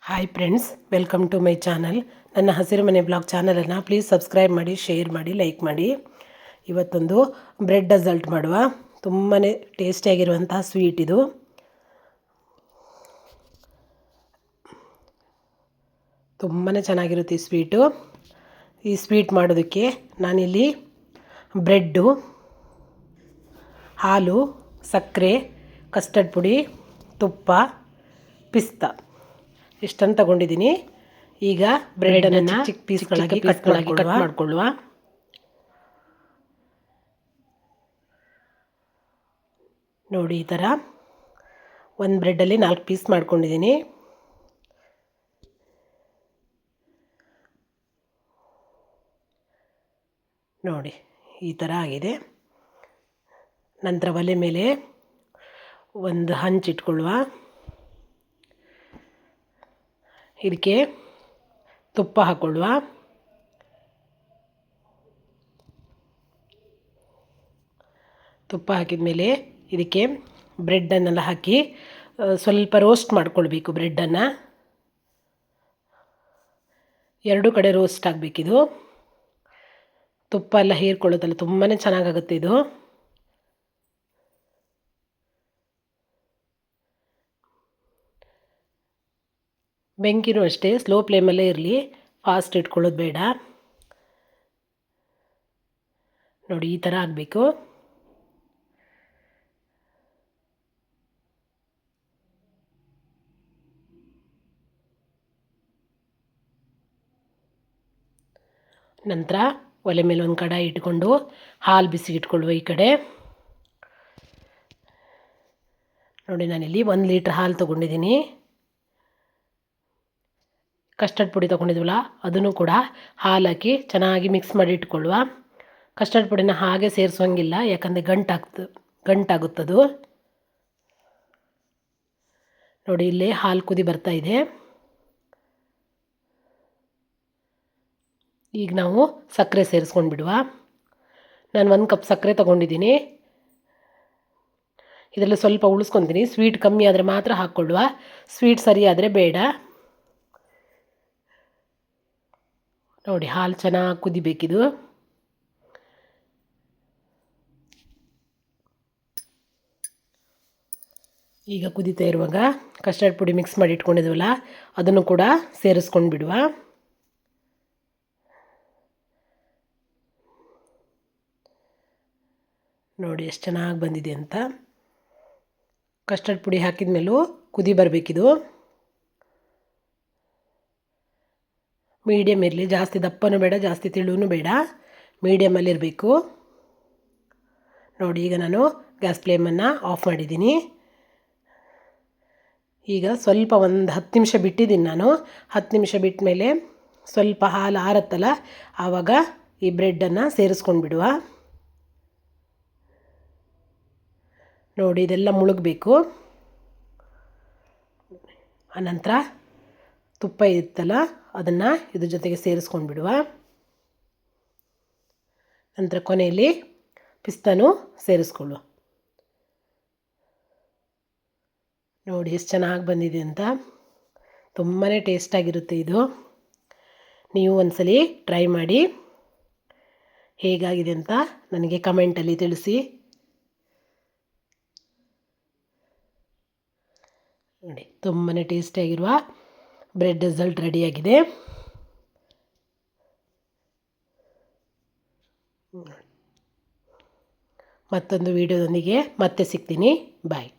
Hi friends, welcome to my channel. ನನ್ನ ಹಸಿರು ಮನೆ ಬ್ಲಾಗ್ ಚಾನಲನ್ನು ಪ್ಲೀಸ್ ಸಬ್ಸ್ಕ್ರೈಬ್ ಮಾಡಿ, ಶೇರ್ ಮಾಡಿ, ಲೈಕ್ ಮಾಡಿ. ಇವತ್ತೊಂದು ಬ್ರೆಡ್ ಡೆಸರ್ಟ್ ಮಾಡುವ. ತುಂಬಾ ಟೇಸ್ಟಿಯಾಗಿರುವಂತಹ ಸ್ವೀಟ್ ಇದು. ತುಂಬಾ ಚೆನ್ನಾಗಿರುತ್ತೆ ಈ ಸ್ವೀಟು. ಈ ಸ್ವೀಟ್ ಮಾಡೋದಕ್ಕೆ ನಾನಿಲ್ಲಿ ಬ್ರೆಡ್ಡು, ಹಾಲು, ಸಕ್ಕರೆ, ಕಸ್ಟರ್ಡ್ ಪುಡಿ, ತುಪ್ಪ, ಪಿಸ್ತಾ ಇಷ್ಟನ್ನು ತಗೊಂಡಿದ್ದೀನಿ. ಈಗ ಬ್ರೆಡ್ಡನ್ನು ಚಿಕ್ಕ ಪೀಸ್ಗಳಾಗಿ ಕಟ್ ಮಾಡಿಕೊಳ್ಳುವ. ನೋಡಿ, ಈ ಥರ ಒಂದು ಬ್ರೆಡ್ಡಲ್ಲಿ 4 ಪೀಸ್ ಮಾಡ್ಕೊಂಡಿದ್ದೀನಿ. ನೋಡಿ, ಈ ಥರ ಆಗಿದೆ. ನಂತರ ಒಲೆ ಮೇಲೆ ಒಂದು ಹಂಚಿಟ್ಕೊಳ್ಳುವ. ಇದಕ್ಕೆ ತುಪ್ಪ ಹಾಕ್ಕೊಳ್ಳುವ. ತುಪ್ಪ ಹಾಕಿದ ಮೇಲೆ ಇದಕ್ಕೆ ಬ್ರೆಡ್ಡನ್ನೆಲ್ಲ ಹಾಕಿ ಸ್ವಲ್ಪ ರೋಸ್ಟ್ ಮಾಡ್ಕೊಳ್ಬೇಕು. ಬ್ರೆಡ್ಡನ್ನು ಎರಡೂ ಕಡೆ ರೋಸ್ಟ್ ಆಗಬೇಕಿದು. ತುಪ್ಪ ಎಲ್ಲ ಹೀರ್ಕೊಳ್ಳುತ್ತಲ್ಲ, ತುಂಬಾ ಚೆನ್ನಾಗಾಗುತ್ತೆ ಇದು. ಬೆಂಕಿನೂ ಅಷ್ಟೇ ಸ್ಲೋ ಫ್ಲೇಮಲ್ಲೇ ಇರಲಿ, ಫಾಸ್ಟ್ ಇಟ್ಕೊಳ್ಳೋದು ಬೇಡ. ನೋಡಿ, ಈ ಥರ ಆಗಬೇಕು. ನಂತರ ಒಲೆ ಮೇಲೆ ಒಂದು ಕಡಾಯಿ ಇಟ್ಕೊಂಡು ಹಾಲು ಬಿಸಿ ಇಟ್ಕೊಳ್ಳುವ. ಈ ಕಡೆ ನೋಡಿ, ನಾನಿಲ್ಲಿ 1 ಲೀಟ್ರ್ ಹಾಲು ತೊಗೊಂಡಿದ್ದೀನಿ. ಕಸ್ಟರ್ಡ್ ಪುಡಿ ತೊಗೊಂಡಿದ್ವಲ್ಲ, ಅದನ್ನು ಕೂಡ ಹಾಲು ಹಾಕಿ ಚೆನ್ನಾಗಿ ಮಿಕ್ಸ್ ಮಾಡಿ ಇಟ್ಕೊಳ್ಳುವ. ಕಸ್ಟರ್ಡ್ ಪುಡಿನ ಹಾಗೆ ಸೇರಿಸೋಂಗಿಲ್ಲ, ಯಾಕಂದರೆ ಗಂಟಾಗುತ್ತದು. ನೋಡಿ, ಇಲ್ಲೇ ಹಾಲು ಕುದಿ ಬರ್ತಾ ಇದೆ. ಈಗ ನಾವು ಸಕ್ಕರೆ ಸೇರಿಸ್ಕೊಂಡು ಬಿಡುವ. ನಾನು 1 ಕಪ್ ಸಕ್ಕರೆ ತೊಗೊಂಡಿದ್ದೀನಿ. ಇದರಲ್ಲಿ ಸ್ವಲ್ಪ ಉಳಿಸ್ಕೊತೀನಿ. ಸ್ವೀಟ್ ಕಮ್ಮಿ ಆದರೆ ಮಾತ್ರ ಹಾಕ್ಕೊಳ್ಳುವ, ಸ್ವೀಟ್ ಸರಿ ಆದರೆ ಬೇಡ. ನೋಡಿ, ಹಾಲು ಚೆನ್ನಾಗಿ ಕುದಿಬೇಕಿದು. ಈಗ ಕುದೀತಾ ಇರುವಾಗ ಕಸ್ಟರ್ಡ್ ಪುಡಿ ಮಿಕ್ಸ್ ಮಾಡಿ ಇಟ್ಕೊಂಡಿದ್ವಲ್ಲ, ಅದನ್ನು ಕೂಡ ಸೇರಿಸ್ಕೊಂಡು ಬಿಡುವ. ನೋಡಿ ಎಷ್ಟು ಚೆನ್ನಾಗಿ ಬಂದಿದೆ ಅಂತ. ಕಸ್ಟರ್ಡ್ ಪುಡಿ ಹಾಕಿದ ಮೇಲೂ ಕುದಿ ಬರಬೇಕಿದು. ಮೀಡಿಯಮ್ ಇರಲಿ, ಜಾಸ್ತಿ ದಪ್ಪನೂ ಬೇಡ, ಜಾಸ್ತಿ ತೆಳುವೂ ಬೇಡ, ಮೀಡಿಯಮಲ್ಲಿರಬೇಕು. ನೋಡಿ, ಈಗ ನಾನು ಗ್ಯಾಸ್ ಫ್ಲೇಮನ್ನು ಆಫ್ ಮಾಡಿದ್ದೀನಿ. ಈಗ ಸ್ವಲ್ಪ ಒಂದು 10 ನಿಮಿಷ ಬಿಟ್ಟಿದ್ದೀನಿ ನಾನು. 10 ನಿಮಿಷ ಬಿಟ್ಟ ಮೇಲೆ ಸ್ವಲ್ಪ ಹಾಲು ಆರತ್ತಲ್ಲ, ಆವಾಗ ಈ ಬ್ರೆಡ್ಡನ್ನು ಸೇರಿಸ್ಕೊಂಡು ಬಿಡುವ. ನೋಡಿ, ಇದೆಲ್ಲ ಮುಳುಗಬೇಕು. ಆನಂತರ ತುಪ್ಪ ಇರುತ್ತಲ್ಲ, ಅದನ್ನು ಇದ್ರ ಜೊತೆಗೆ ಸೇರಿಸ್ಕೊಂಡು ಬಿಡುವ. ನಂತರ ಕೊನೆಯಲ್ಲಿ ಪಿಸ್ತಾನು ಸೇರಿಸ್ಕೊಳ್ಳುವ. ನೋಡಿ ಎಷ್ಟು ಚೆನ್ನಾಗಿ ಬಂದಿದೆ ಅಂತ. ತುಂಬಾ ಟೇಸ್ಟಾಗಿರುತ್ತೆ ಇದು. ನೀವು ಒಂದ್ಸಲಿ ಟ್ರೈ ಮಾಡಿ, ಹೇಗಾಗಿದೆ ಅಂತ ನನಗೆ ಕಮೆಂಟಲ್ಲಿ ತಿಳಿಸಿ. ನೋಡಿ, ತುಂಬಾ ಟೇಸ್ಟಿಯಾಗಿರುವ ಬ್ರೆಡ್ ಡೆಸರ್ಟ್ ರೆಡಿಯಾಗಿದೆ. ಮತ್ತೊಂದು ವಿಡಿಯೋದೊಂದಿಗೆ ಮತ್ತೆ ಸಿಗ್ತೀನಿ. ಬಾಯ್.